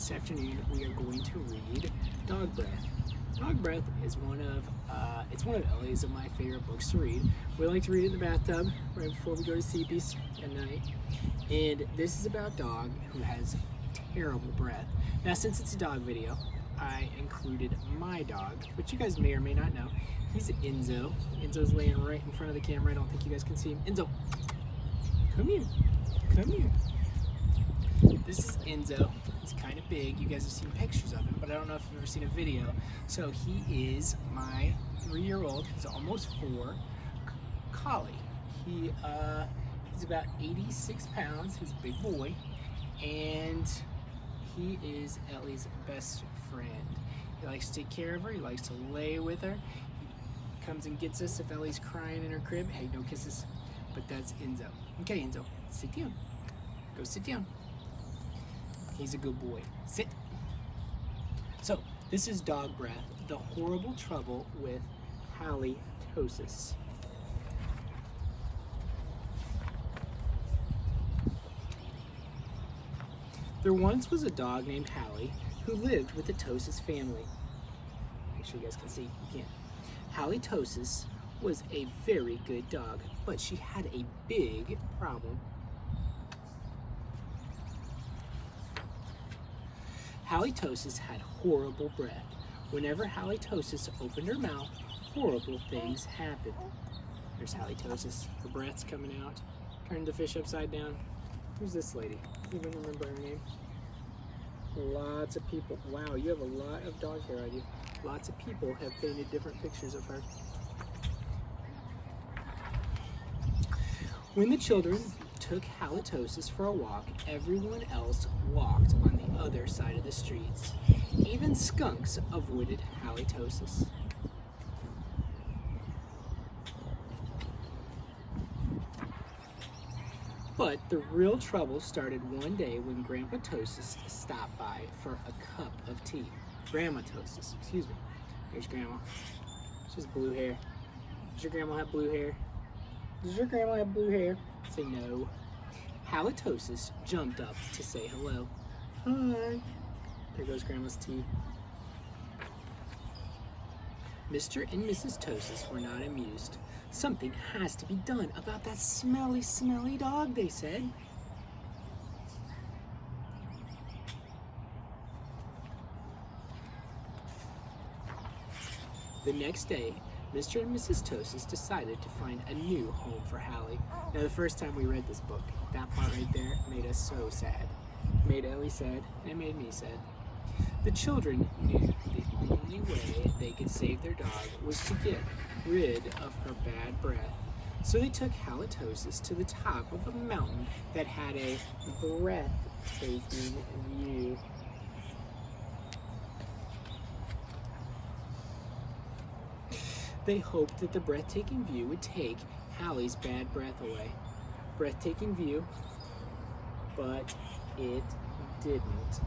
This afternoon we are going to read Dog Breath. Dog Breath is one of Ellie's of my favorite books to read. We like to read it in the bathtub right before we go to sleep at night. And this is about a dog who has terrible breath. Now, since it's a dog video, I included my dog, which you guys may or may not know. He's Enzo. Enzo's laying right in front of the camera. I don't think you guys can see him. Enzo, come here. Come here. This is Enzo. He's kind of big. You guys have seen pictures of him, but I don't know if you've ever seen a video. So he is my 3-year-old. He's almost 4. Collie. He's about 86 pounds. He's a big boy, and he is Ellie's best friend. He likes to take care of her. He likes to lay with her. He comes and gets us if Ellie's crying in her crib. Hey, no kisses. But that's Enzo. Okay, Enzo, sit down. Go sit down. He's a good boy. Sit. So, this is Dog Breath, the horrible trouble with halitosis. There once was a dog named Hallie who lived with the Tosis family. Make sure you guys can see. You can't. Halitosis was a very good dog, but she had a big problem. Halitosis had horrible breath. Whenever Halitosis opened her mouth, horrible things happened. There's Halitosis. Her breath's coming out. Turned the fish upside down. Who's this lady? Do you even remember her name? Lots of people. Wow, you have a lot of dog hair on you. Lots of people have painted different pictures of her. When the children took Halitosis for a walk, everyone else walked on the other side of the streets. Even skunks avoided Halitosis. But the real trouble started one day when Grandpa Tosis stopped by for a cup of tea. Grandma Tosis, excuse me. Here's Grandma. She has blue hair. Does your grandma have blue hair? Does your grandma have blue hair? Say no. Halitosis jumped up to say hello. Hi. There goes Grandma's tea. Mr. and Mrs. Tosis were not amused. Something has to be done about that smelly, smelly dog, they said. The next day, Mr. and Mrs. Tosis decided to find a new home for Hallie. Now, the first time we read this book, that part right there made us so sad. It made Ellie sad, and it made me sad. The children knew the only way they could save their dog was to get rid of her bad breath. So they took Halitosis to the top of a mountain that had a breathtaking view. They hoped that the breathtaking view would take Hallie's bad breath away. Breathtaking view, but it didn't.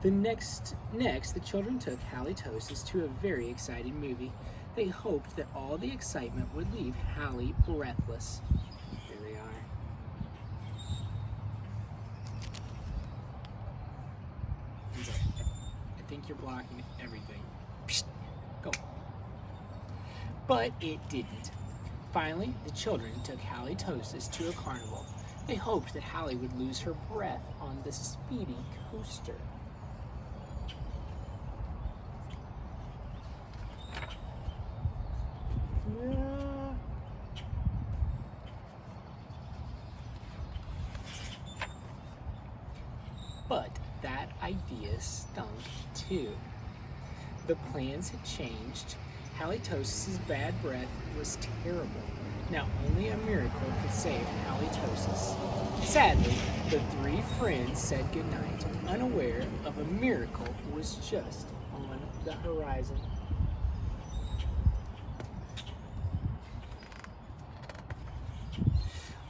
Next, the children took Halitosis to a very exciting movie. They hoped that all the excitement would leave Hallie breathless. Here they are. I think you're blocking everything. Psst, go. But it didn't. Finally, the children took Halitosis to a carnival. They hoped that Hallie would lose her breath on the speedy coaster. But that idea stunk too. The plans had changed. Halitosis' bad breath was terrible. Now only a miracle could save Halitosis. Sadly, the 3 friends said goodnight, unaware of a miracle was just on the horizon.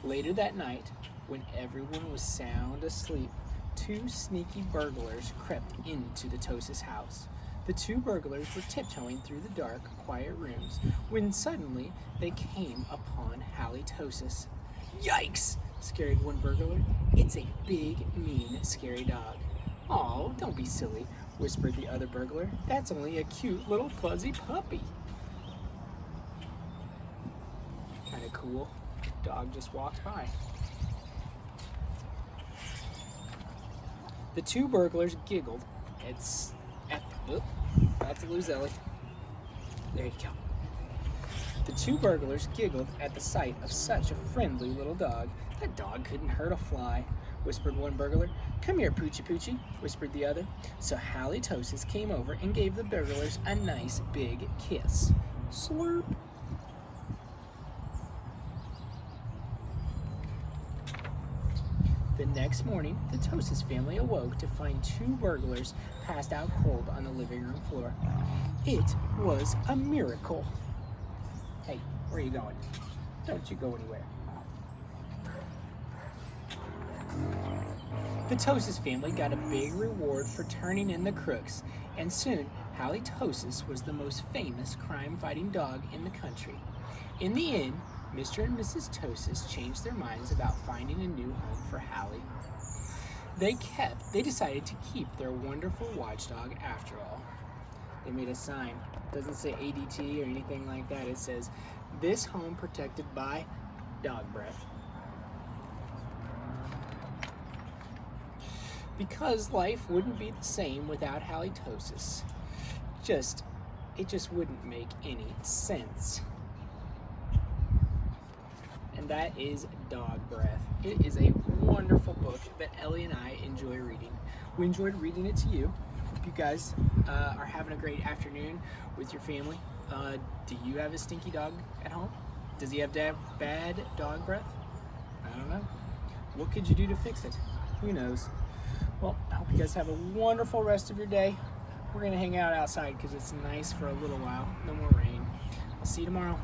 Later that night, when everyone was sound asleep, 2 sneaky burglars crept into the Tosis house. The 2 burglars were tiptoeing through the dark, quiet rooms when suddenly they came upon Halitosis. Yikes! Scared one burglar. It's a big, mean, scary dog. Oh, don't be silly, whispered the other burglar. That's only a cute little fuzzy puppy. Kind of cool. Dog just walked by. The two burglars giggled. About to lose Ellie. There you go. The two burglars giggled at the sight of such a friendly little dog. That dog couldn't hurt a fly, whispered one burglar. Come here, Poochie Poochie, whispered the other. So Halitosis came over and gave the burglars a nice big kiss. Slurp. The next morning, the Tosis family awoke to find two burglars passed out cold on the living room floor. It was a miracle. Hey, where are you going? Don't you go anywhere. The Tosis family got a big reward for turning in the crooks, and soon Halitosis was the most famous crime-fighting dog in the country. In the end, Mr. and Mrs. Tosis changed their minds about finding a new home for Hallie. They decided to keep their wonderful watchdog after all. They made a sign. It doesn't say ADT or anything like that. It says, "This home protected by dog breath." Because life wouldn't be the same without Halitosis. It just wouldn't make any sense. And that is Dog Breath. It is a wonderful book that Ellie and I enjoy reading. We enjoyed reading it to you. Hope you guys are having a great afternoon with your family. Do you have a stinky dog at home? Does he have bad dog breath? I don't know. What could you do to fix it? Who knows? Well, I hope you guys have a wonderful rest of your day. We're going to hang out outside because it's nice for a little while. No more rain. I'll see you tomorrow.